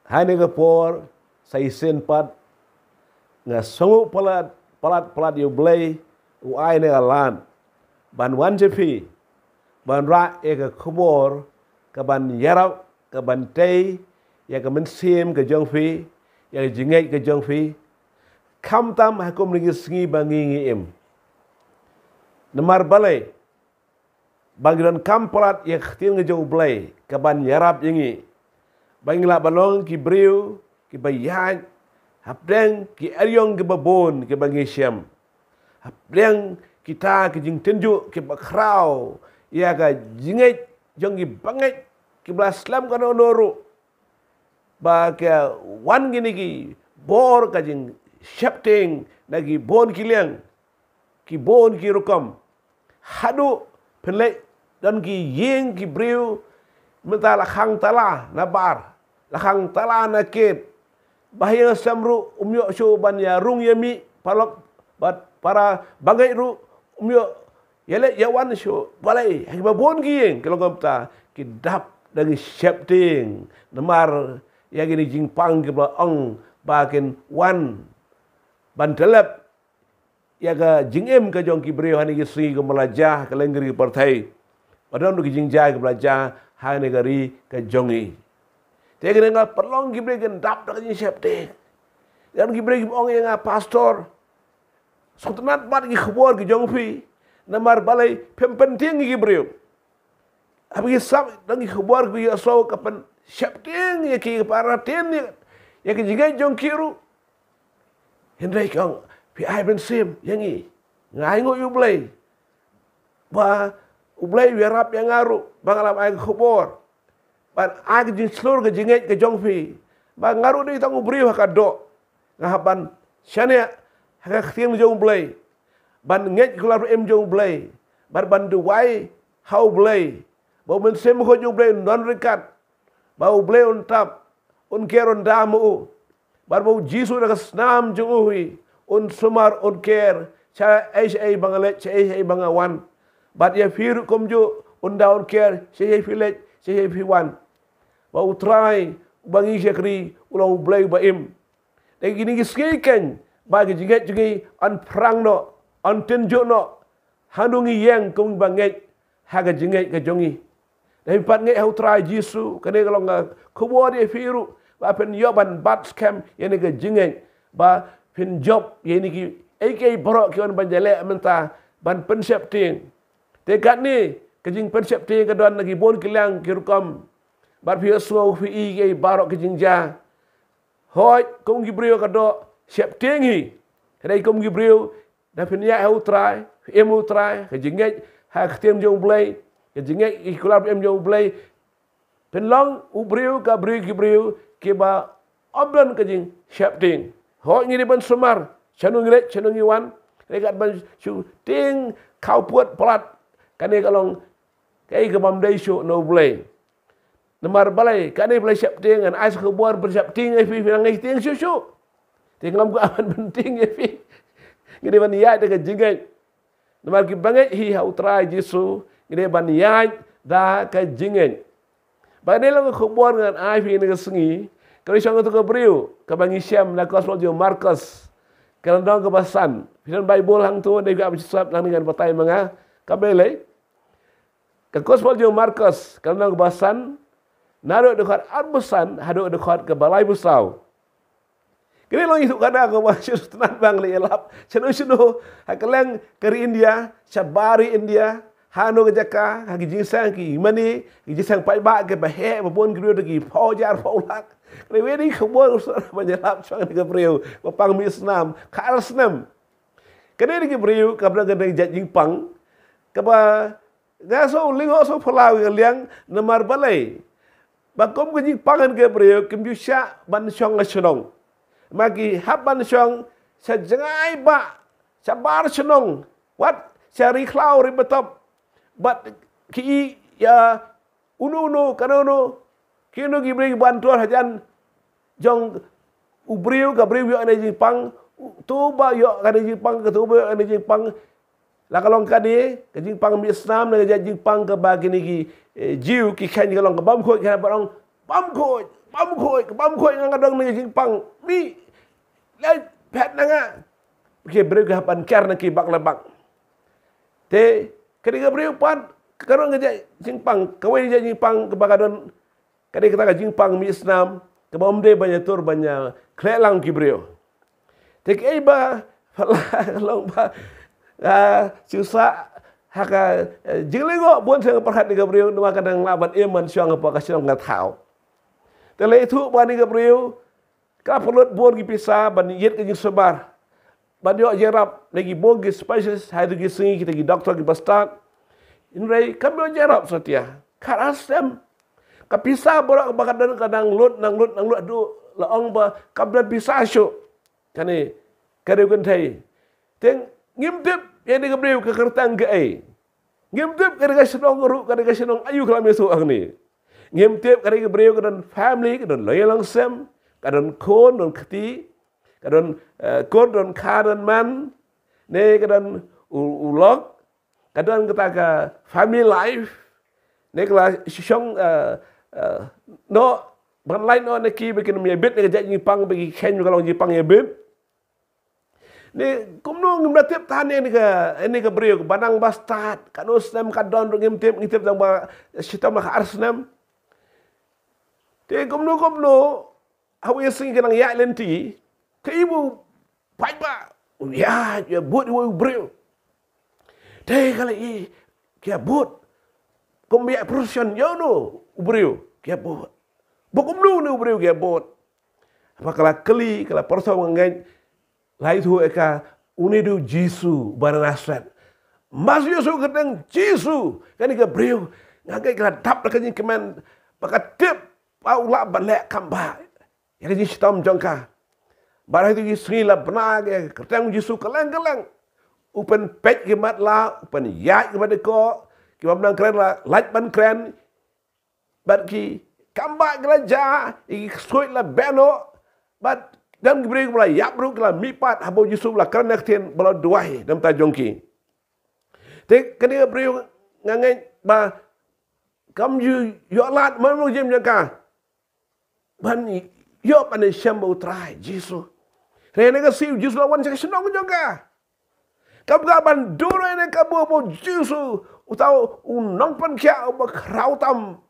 Hai ni ke por sai sen pat nga songu palat yu blay u ai ni alan ban wan jepi ban ra e ke khobor ke ban yarap ke ban tei ya ke mensim ke jong fi ya ke jingai ke jong fi kam tam hakum ringi sengi bangi ngi em nemar balai bagiran kam palat ya khtil nge jong blay ke ban yarap yengi bangila balong ki briu ki bayaj hapdeng ki aryong ki babon ki bangi syam hapdeng kita ki jing tenju ki bakrau ya ka jingai jong ki bangai ki blaslam kana noru ba ka wan gini ki bor ka jing shapting nagi bon ki liang ki bon ki rukam hadu pelek dan ki yeng ki briu menta lakhang tala na bar lakhang tala na ket bahaya samru umyo shu ban ya rung yemi palok bat para bangai ru umyo yele yawan shu balai hakiba bon gieng kalau kapta kidap dari shapting namar ya gini jingpang ke ong bakin wan ban telep ya ga jingem ka jong ki breu hani ki sri ke melajah ke lenggeri partai padahal untuk jingjai ke belajar hai negari ke jongi. Dia kena ngal perlong ki breu dap dak jing shapting. Dan ki breu ong yang pastor sotenat bat ki khobor ki jong fi namar balai penting ki breu. Abi sab dang ki khobor ki aso kapan shapting ya ki para ten ya ki jingai jong kiru. Hendai kang pi ai ben sim yangi ngai ngo yu blai. Ba ublay wirap yang ngaru bangalam ay khobor ban ag jing slur ke jinget ke jongfi ba ngaru ni tang ubri ha kado ngahaban syane ha khtim jong blay ban nget kular em jong blay ban du wai how blay ba men sem ho jong blay non rekat ba ublay on tap on keron damu bar ba jisu na snam jong uhi on sumar on ker cha ai bangale cha ai bangawan bat ya firu komjo undaun care saya village saya fiwan ba utrai bangi sekri ulang blay ba im de gini skiken ba gi jinget jingi an prang no an tenjo no handungi yang kong banget haga jinget ke jongi de pat nge utrai jisu kene kalau nga kubo de firu ba pen yoban bat scam yene ke jinget ba pen job yene ki AK borok ki on banjale menta ban pensep ting tekat ni kejing persep te kedon lagi bon kilang kirukam bar phi aswa fi ke barok kejing ja hoi kong gibreu kado sep tengi dai kong gibreu da finya au trai emu trai kejing ha khtem jong blai kejing ikular em jong blai penlong ubreu ka breu gibreu ke ba oblan kejing sep teng hoi ngiri ban semar chanung ngire chanung iwan rekat ban chu ting kau puat pelat kani kalong kai ke bamdai syuk no blay namar balai kani blay syap ting an ais ke buar bersyap ting fi ngai ting syuk tinglam ku aman penting fi ngide ban ya de ke jingai namar ki bangai hi hau trai jisu ngide ban ya da ke jingai badai lo ke buar ngan ai fi ne ke sengi kalau syang tu ke briu ke bangi syam na kosmol jo markus kalau dong ke basan finan bible hang tu de ga bisap nang dengan batai manga kabele ke Gospel jo Markus kalau ke basan naruh dekat arbusan hadu dekat ke balai busau kini lo itu kada ko masuk tenan bang le elap cenu hakeleng keri India sabari India hanu ke jaka hagi jingsang ki mani ki jingsang pai ba ke bahe babon gru de ki paujar paulak kini wedi khobor banyak sang ke priu papang mi snam khal snam kini di priu kabla ke jing pang kaba gaso lingo so palaw liang namar balai bakom ke jing pangan ke priu kim sya ban syong ngasonong magi haban syong sa jengai ba sabar senong wat cari klau ribetop bat ki ya unu kanono kino gi bring bantuan hajan jong ubriu ka briu yo ane jing pang tu ba yo ane jing pang ke tu ba ane jing pang la kalong kadi ke jing pang mi Islam na jing pang ke bagi ni ki jiu ki kan kalong ke bam ko ka barang bam bam khoi ngadang ni jing pang mi lai pet nanga ke breu ga pan ker na ki bak la bak te kadiga breu pan karong ga jing pang kawai jing pang ke bagadon kadiga ta jing pang mi Islam ke bom de banyak tur banyak klelang ki breu te ke ba long ba susah haka jinglengo bon sang perhat diga breu nama kadang laban eman syang apa kasih ngat thau te le thu ban diga breu ka pelut bon gi pisah ban yet ke sebar ban yo jerap lagi bon gi spices hai gi singi kita gi doktor gi bastat inrai kam yo jerap setia karasem ka pisah borak kadang lut nang lut du laong ba kablan pisah syo kane kade kun thai teng ngimtip yang diga breu ke kertang ke ai ngimtip kade ga senong ru kade ga senong ayu kala mesu ni ngimtip kade ga breu kadon family kadon loyalang sem kadon kon don keti kadon kon don kadan man ne kadon ulok kadon ketaka family life ne kala syong no ban lain no ne ki bikin mi bit ne ga jipang bagi ken kalau jipang ya bit ni kumno ngim tip tan ni ka breu banang bastat kanus nam kadon ngim tip dang ba sitam ka arsnam te kumno hawi sing kanang ya lenti ke ibu pai ba ya buat ibu breu te kala i ke buat kum ya profession yo no breu ke buat bokumno no breu ke buat apa kala keli kala perso ngai lai thu eka unidu Jisu baranasrat mas Yesu kadang Jisu kan ke breu ngagai kala tap ka ni kemen pakatip paula balek kamba ya ni sitam jongka barang itu srila benage kadang Jisu keleng upen pet ke mat la upen ya ke mat ko ki bam nang kren la laj ban kren bat ki kamba gelaja i soit la beno bat dan gebreu bela ya bro kala mipat habo Yusuf la kerana tien bela duai dam ta jongki te kani gebreu ngangai ba kam yu yo lat mo jem jangka ban yo pan shambo trai Jisu rene ga siu Jisu lawan sa senong jangka kam ga ban duro ne ka bo Jisu utau unong pan kya ba krautam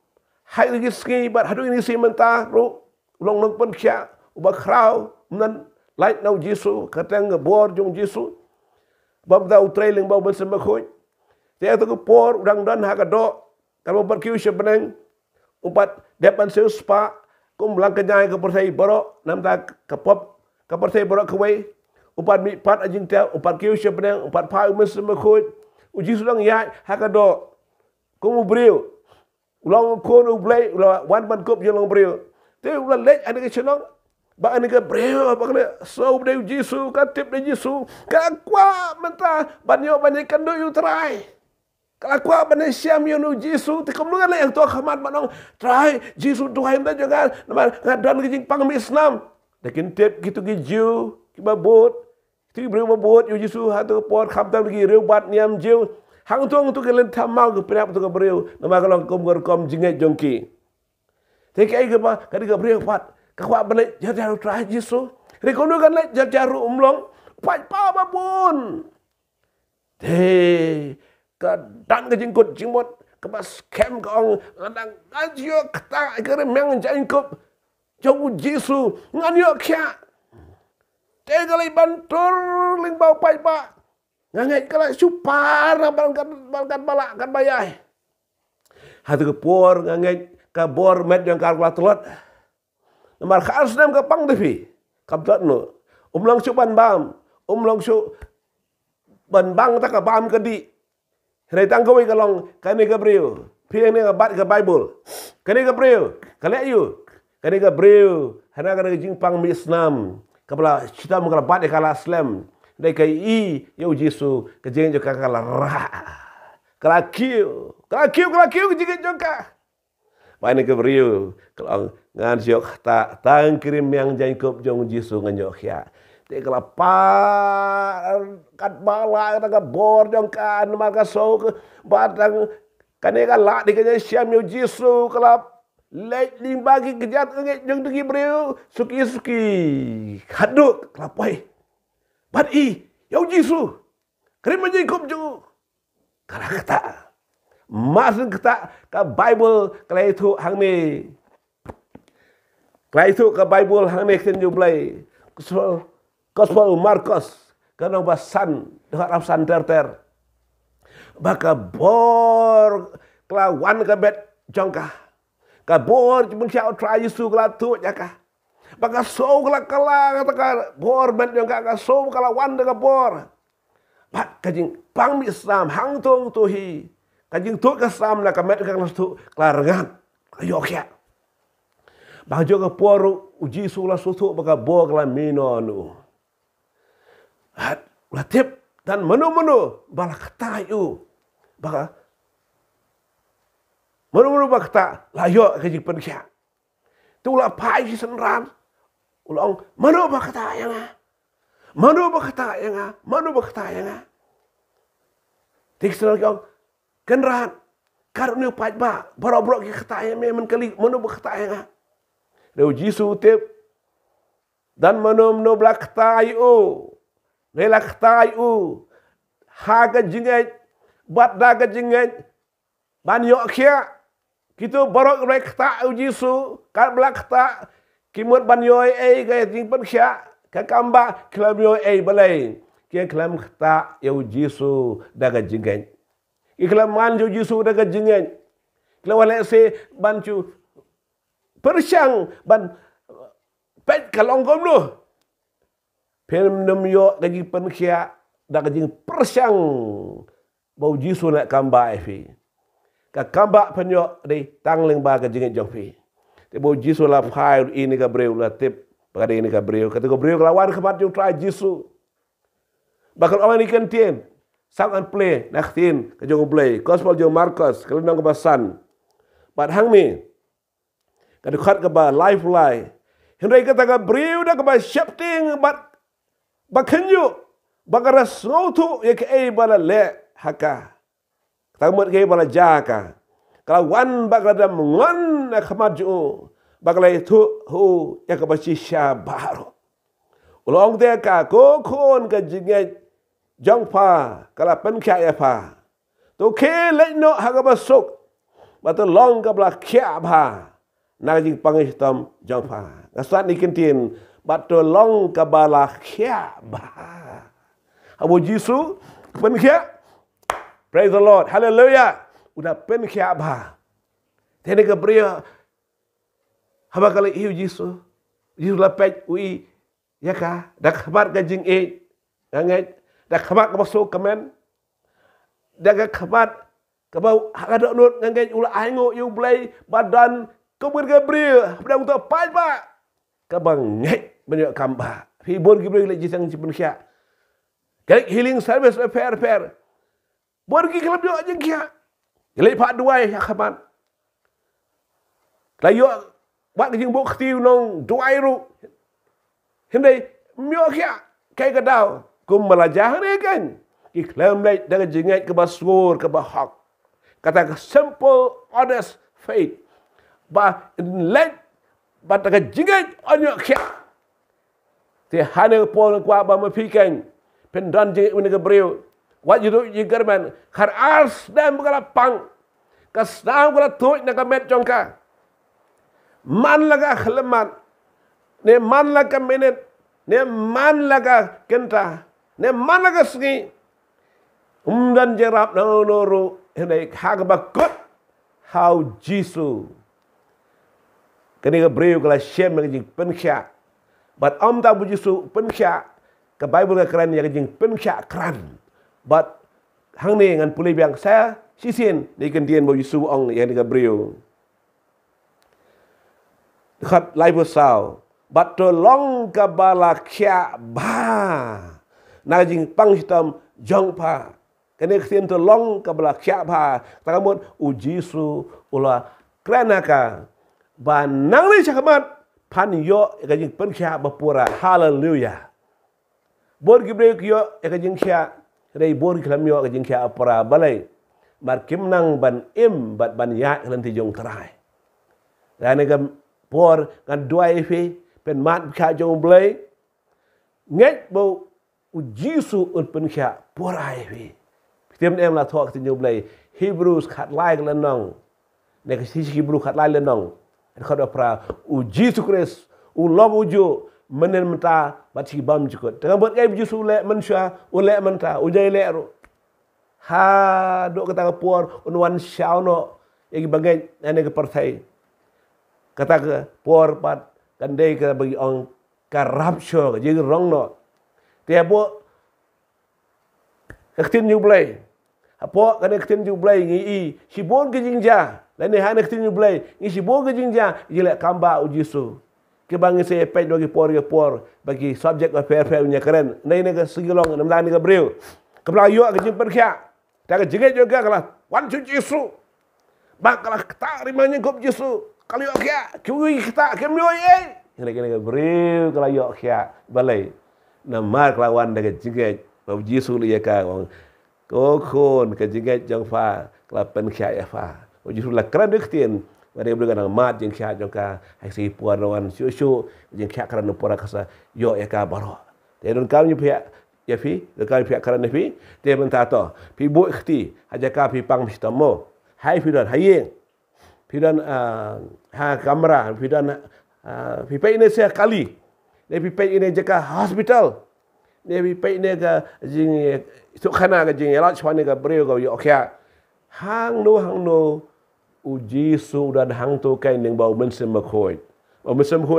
hai lagi ski bat hadu ini si menta ro long nong pan kya ba krau nan light now Jisu katang bor jong Jisu bab da trailing bab sen ba khoi te to ko por udang dan ha ka do kalau berkiu sebenang umpat depan spa kum lang kanyai ke persai boro nam ta kapop ka persai boro kwai umpat mi pat ajing te umpat kiu sebenang umpat pa sen ba khoi u Jisu dang ya ha ka do kum breu ulang ko no blai ulang wan ban kop jong breu te ulang lek ada ke chenong ba ani ka breu ba kana so de Jisu ka tip de Jisu ka kwa menta banyo banikan do yu try ka kwa ban siam yo no Jisu te kom ngan yang to khamat banong try Jisu Tuhan ta jangan ngadon ke jing pang Islam lakin tip gitu gi jiu ki ba bot ti breu ba bot yu Jisu ha to por kham tam gi reu bat niam jiu hang tong tu ke len tamau ke penap tu ke breu nama kalau kom jinget jongki te kai ke ba ka ga breu pat kakwa balik jaru try Jisu rekono kan lek jaru umlong pai pa babun te kadang ke jingkut jingmot ke bas kem ke ong kadang ajio kata ke remeng jingkut jong Jisu nganyo kya te galai bantur ling bau pai pa ngangai kala supar balkan balak kan bayai hatu ke por ngangai ka bor met yang kalkulator namar khas nam ka pang devi kaplat no umlang su ban bam umlang su ban bang ta ka bam ka di re tang ko ka long ka ni ka breu phi ni ka bat ka bible ka ni ka breu ka le yu ka ni ka breu hana ka jing pang mi Islam ka bla cita mo ka bat ka la Islam dai kai i yo Jisu ka jing jo ka la ra ka kiu jing jo ka Pai ke breu kalau ngan siok ta tang kirim yang Jacob jong Jisu nganyok ya te kala pa kat bala ta ka bor jong kan ma ka so batang kane ka la di kanya siam yo Jisu kala lek ling bagi kejat ngej jeng tegi breu suki haduk kelapai bat yau jisu krim menjadi kop ju kala kata masuk kata ka Bible kala itu hang ni kala itu ka Bible hang ni ken jublai Gospel Markus kana basan harap santer baka bor kelawan ka bet jongka ka bor mun sia try Yesu kala tu jaka baka so kala kata bor bet jongka ka so kala wan ka bor bat kajing pang mi Islam hang tong tu hi kajing tu ka Islam na ka met ka tu kala rengan ayo kya bang jo ka por uji su la su tu baka bor kala mino nu hat latip dan menu bala katayu baka menu bakta layo kajing penkia tu la pai si senran ulong menu bakta yang manu bakta yang tiksel kau kenran karena paj ba boro ki kata yang men kali manu bakta yang deu jisu tip dan manu blak tayu relak tayu haga jingai bat daga jingai ban yo kia kitu borok rek ta jisu kar blak ta kimut ban yo ga jing pen kia kakamba kelam yo balai kia kelam ta yo jisu daga jingai iklam man yo jisu daga jingai kelam wala se ban chu persyang ban pet kalong kom lu pen nem yo gaji pen kia daga jing persyang bau jisu nak kamba fi ka kamba penyo de tangling ba ka jingai jong fi te bau jisu la phai ini ka breu la tip pada ini ka breu kata ka breu lawan kemat jong try jisu bakal awan ikan tien sang an play naktin ka jong play gospel jong Markus kalau nang kebasan bat hang mi ka dekat ka ba life line hendai kata ka breu da ka ba shifting bat kenyu bakaras ngotu ya ke bala le haka tamut ke bala jaka kalau wan bakada mengon na khamaju bakala itu hu ya ke basi syabaro ulong te ka ko kon ka jinge jongpa kala pen kya ya pa to ke le no haga basuk bat long ka bla kya ba na jing pangistam jongpa asat nikentin bat to long ka bala kya ba Abu Jisu pen kia praise the Lord hallelujah udah pen kia ba tene ka bria haba kala iu Jisu la pej ui ya ka dak khabar ka jing ngangai dak khabar ka masuk kemen dak khabar ka bau ada nut ngangai ula aingo yu blai badan ko ber ka bria pedang to pai ba ka bang ngai banyak kamba fi bon ki bria le jisang ci pen kia Kalik healing service fair. Borgi kelab yo aja kia. Kalik pak duai akaman. Layo bak jing bok tiu nong duai ru. Hendai myo kia kai kadau kum melajah ni kan. Iklam lait daga jingat ke basur ke bahak. Kata ke simple honest faith. Ba lait ba daga jingat onyo kia. Ti hana pol kwa ba mapikan. Pendan je ini ke beriu. Wat you do you german. Kar ars dan bukala pang. Kasam bukala tuj na kamet jongka. Man laga khleman. Ne man laga minute. Ne man laga kenta. Ne man laga segi. Dan jerap na noru. Hendak hagabakut. How Jisu. Kini ke beriu kala shem ngajing pensya. But ta bu Jisu pensya. Ke Bible ke keran yang jing pensya keran. But hang ni ngan pulih biang saya sisin ni kendian bo Yesu ong yang di Gabriel. Dekat live sao. But to long ka bala kya ba. Na jing pang hitam jong pa. Kene kesian to long ka bala kya ba. Takamut uji su ula kranaka. Ba nang ni cakamat pan yo ka jing pensya bapura. Hallelujah. Bor gibre kyo ekajing kya rei bor klam yo ekajing kya apara balai mar kim nang ban im bat ban ya lan ti jong trai Dan ni kan por kan dua fi pen mat kha jong blay nget bo u jisu un pen kha por ai fi tiêm em là thọ tin jong blay Hebrews khat lai lan nong ne ka si Hebrew khat lai lan nong kha do pra u jisu Christ u lom u jo menen menta bat si bam jikot tengah buat kai jisu le manusia u le menta u jai le ro ha do kata por un wan shao no egi bagai ane ke partai kata ke por pat kandai ke bagi ong corruption ke jadi wrong no dia bo ketin new play apo kan ketin new play ngi i si bon ke jingja la ne han ketin new play ngi si bon ke jingja jile kamba u jisu ke bangi se pe do ke por bagi subject affair nya keren nei ne ke sigilong nam ni ke breu ke bla yo ke jing perkya ta ke jige juga kala wan chu jisu bak kala ta rimanya kop jisu kalau yok kia, kui kita kemloi Kena beriu kalau yok kia balai. Namar kelawan dengan jiget, bau jisu liya ka wong. Kokon ke jiget jang fa, kelapen kia ya fa. Bau jisu la kran diktin. Pada berdengan mat jeng kia jang ka, hai si puan lawan siu jeng kia kran pora kasa yok ya ka baro. Tapi don kami pihak ya fi, don kami pihak kran fi. Dia mentah to, pi bu ikhti, aja ka pi pang mistamo. Hai fi don hai Pidan kamera, pidan pipai ini saya kali, dia pipai ini jaka hospital, dia pipai ini ke jing sukhana ke jing elok cuman ke beriu ke okya, hang no uji su dan hang tu kain yang bau mensem makoi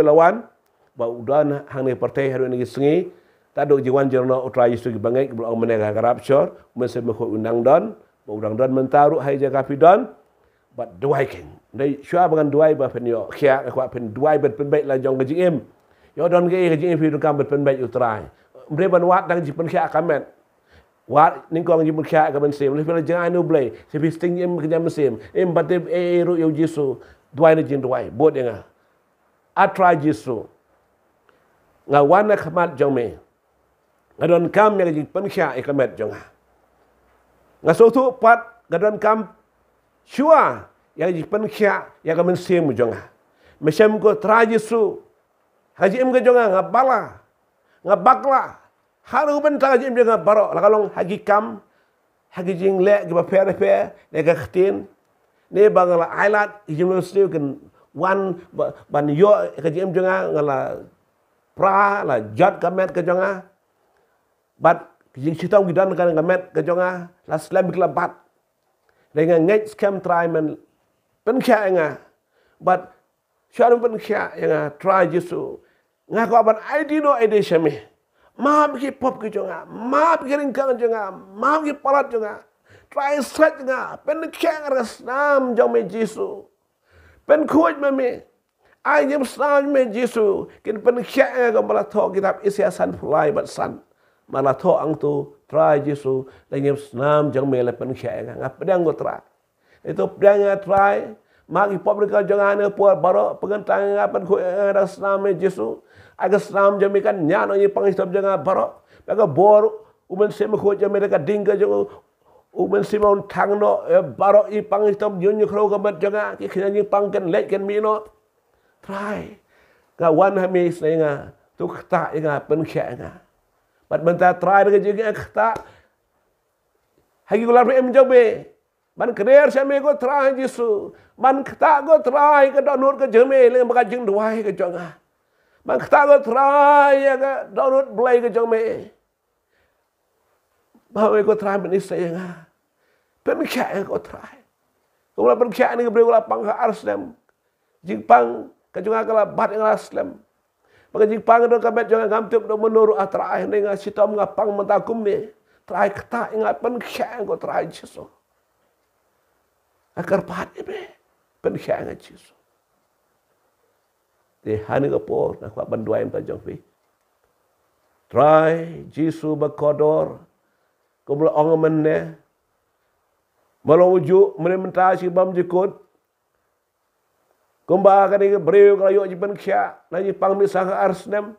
lawan, bau dan hang ni partai hari ini sengi, tak ada jiwan jerno utrai su bangai belum menega corruption, mensem makoi undang don mentaruh hai jaka pidan. But duai king, they shua bangan duai ba pen yo kia kwa pen duai bet pen baik la jong ke jing yo don ke jing fi kam bet pen baik utrai mbre ban wat dang ji pen kia kamet wat ning kong ji pen kia ka ben sem le pen jang anu blai se fi sting em ke jam sem em bat e ru yo jisu duai ne jing duai bot nga atrai jisu nga wana khamat jong me ngadon kam ya ji pen kia e kamet jong nga so tu pat ngadon kam Shua yang jipan kia yang kami semu jonga, macam ko trajisu, haji em ko jonga ngabala, ngabakla, haru bentang haji em jonga baro, lakalong haji kam, haji jing le, giba per, lega ktin, ne bangala ailat, hijim lo stiu kan wan ban yo haji em jonga ngala pra la jat kamet ke jonga, bat jing sitong gidan kan kamet ke jonga, la slam bat. Dengan ngej scam try men penkia nga but sharu penkia nga try jisu nga ko ban ID no ID shame ma bi pop ki jonga ma bi ring kan jonga ma bi palat jonga try set nga penkia ras nam jong me jisu pen khoj me ai jem sam me jisu kin penkia nga ko bala tho kitab Isaiah san fulai bat san malah tho ang tu try jisu dengan senam jang mele pen khia nga pedang go try itu pedang try magi publika jangan puar baro pegantang ngapan ko ada senam jisu aga senam jang kan nyano ni pangistam jang baro aga bor umen sem ko jang mereka dingga jang umen simon tangno baro i pangistam yunyu kro ga mat jang ki khina ni pangken lek ken mi no try ga wan ha mi senga tu khta nga pen khia nga Bat benta try dengan jeng ekta. Hagi gular em jobe. Ban krer same go try jisu. Ban kta go try ke donut ke jeme le baka jeng duai ke jonga. Ban kta go try ya ke donut blai ke jome. Bawe go try ben isai nga. Pen kya go try. Ko la pen kya ni bre la pang ha arslam. Jing pang ke jonga kala bat ng arslam. Maka jing pang do kabet jangan gamtup do menuru atrai dengan sitom ngapang mentakum ni trai kata ingat pen kya ko trai jisu akar pat be pen kya nga jisu de hani ko por na kwa banduai ta jong fi trai jisu bakodor ko bla ong menne malo uju menenta si bam jikut Kumba kani ke breu kalau yo jipan kya nani pang misah arsnem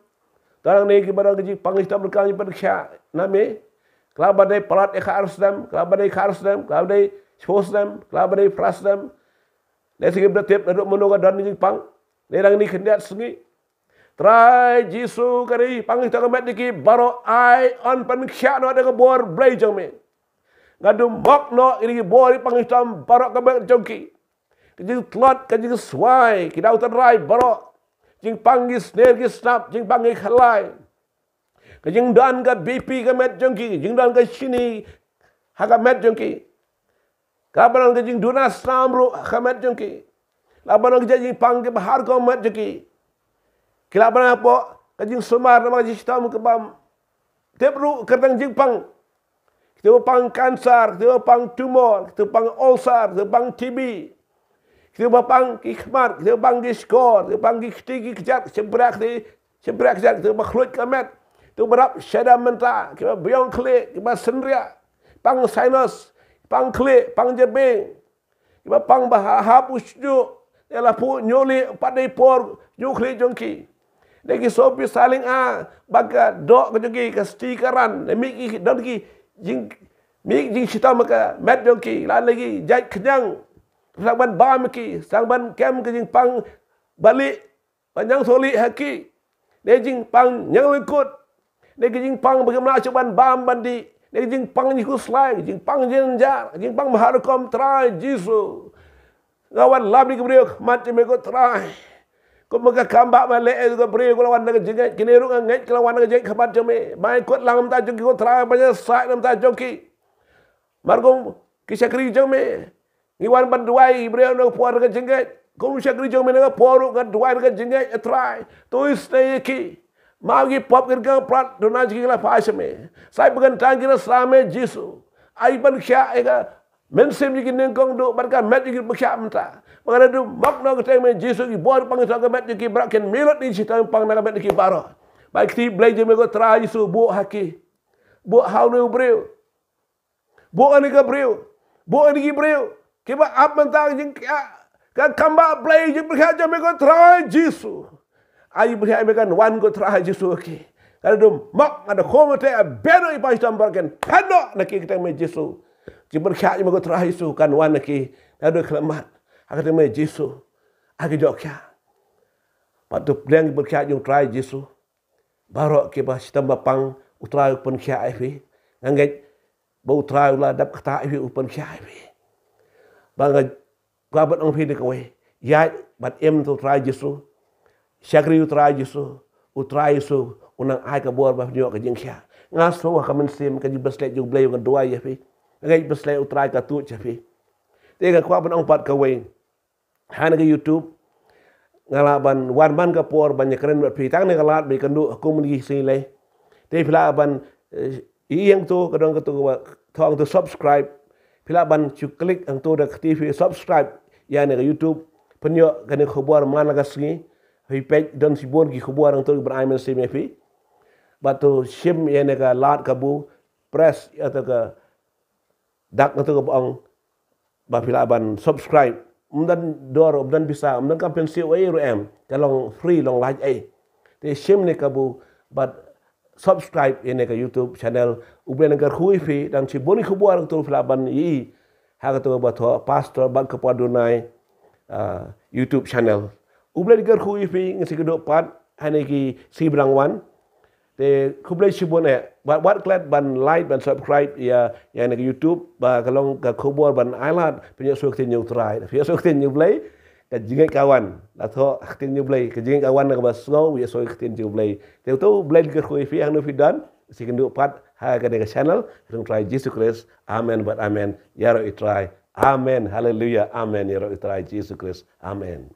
tarang ni ke barang ke pang istam kali jipan kya nami kalau badai pelat ke arsnem kalau badai arsnem kalau badai sposnem kalau badai prasnem Nasi kita tiap naduk menunggu dan ni pang. Nerang ni kendiat sengi. Try Jisu kari pang kita kemet diki baro ai on pan kya no ada kebor blay jong me. Ngadu mok no ini bor pang kita baro kemet jongki. Kejing tlot kejing swai kita utar rai baro. Jing panggis ner gis snap jing panggis halai. Kejing dan ke BP kemet jongki jing dan ke sini hakamet jongki. Kapan kejing dunas namru kemet jongki. Laban kejing panggis bahar kemet jongki. Kilaban apa? Kajing semar nama kajing sitam kebam. Tepru kertang jing pang. Kita pang kanser, kita pang tumor, kita pang ulcer, kita pang TB. Kita pang kikmat, kita pang skor, kita pang tinggi kejat, semprak kejat, kita makhluk kamet. Kita berap syada mentah, kita biang klik, kita senria, pang sinus, pang klik, pang jebing. Kita pang hapus juk, ialah pu nyoli padai por, nyukli jongki. Lagi sopi saling baga dok kejoki ke stikeran miki dan ki jing mik jing cita maka met joki lan lagi jai kenyang sangban bam ki sangban kem ke jing pang balik panjang soli haki de jing pang nyang lekut de jing pang bagaimana coban bam bandi de jing pang ni kuslai jing pang jenjar jing pang maharukom try Jisu ngawan labni kebriok mati meko try ko maga kambak male ko beri ko lawan nang jengai kineru ngai lawan nang jengai khabat jame mai kot lang ta joki ko tra banya sai nam ta joki margom kisakri jame ngiwan banduai beri no puar nang jengai ko kisakri jame nang poru ngan duai nang jengai try to stay ki magi pop kirga prat dona jiki la pasame sai bagan tangina slame Jisu ai ban kya ega mensim jiki nengkong do barka met jiki bakya menta Maka tu makna kita me Jisu ki bor pang sa gamet ki braken milot ni cita pang na gamet ki baro. Baik ti belajar me ko tra Jisu bu haki. Bu hau no breu. Bu ani ka breu. Bu ani ki breu. Ke ba ap mentang jing ka kamba belajar berkata me ko tra Jisu. Ai berkata me kan wan ko tra Jisu ki. Kalau tu mak ada komote beno ipa istam braken. Pano na ki kita me Jisu. Ki berkata me ko tra Jisu kan wan ki ada kelamat. Akan temui Jisu, aku jokya. Patu peleng berkaya jung try Jisu, baru kita setambah pang utrai pun kaya ifi, nganget bau utrai ulah dap kata ifi pun kaya ifi. Bangga kabat ang pili kawai, ya bat tu try Jisu, syakri utrai Jisu, utrai Jisu, unang ai kabur bah nyok kajing kaya. Ngaso kamen sim kaji beslet jung blay yung dua ifi, nganget beslet utrai katu ifi. Tega kabat ang pat kawai. Hana ke YouTube ngalaban warman ka por banyak keren berpitang ne kalat be kandu komuniti sini te pilaban iyang to kadang ketu thong to subscribe pilaban chu klik ang to da TV subscribe ya ne ke YouTube penyo kane khabar mana ka singi hi page don sibon ki khabar ang to Ibrahim simi fi batu sim ya ne ka lat kabu press atau ka dak to ka ang ba pilaban subscribe Umdan dor, umdan bisa, umdan kan pensi way rum, kalong free long like Te shim ne kabu, but subscribe ini ke YouTube channel. Ublen agar hui fi dan si boni kubuar tu filaban i, haga tu bato pastor bag kepadunai YouTube channel. Ublen agar hui fi ngasi kedok pat, hanya ki si berangwan. Te kublai si bon buat klat ban like ban subscribe ya yang ke YouTube ba kalong ke kubur ban island punya suka tin try punya suka tin play ke jingai kawan atau tin play ke jingai kawan ke basno ya suka tin play te tu play ke khu fi ang no fi dan si kendu pat ha ke channel rung try Jesus Christ amen but amen ya ro try amen hallelujah amen ya ro try Jesus Christ amen.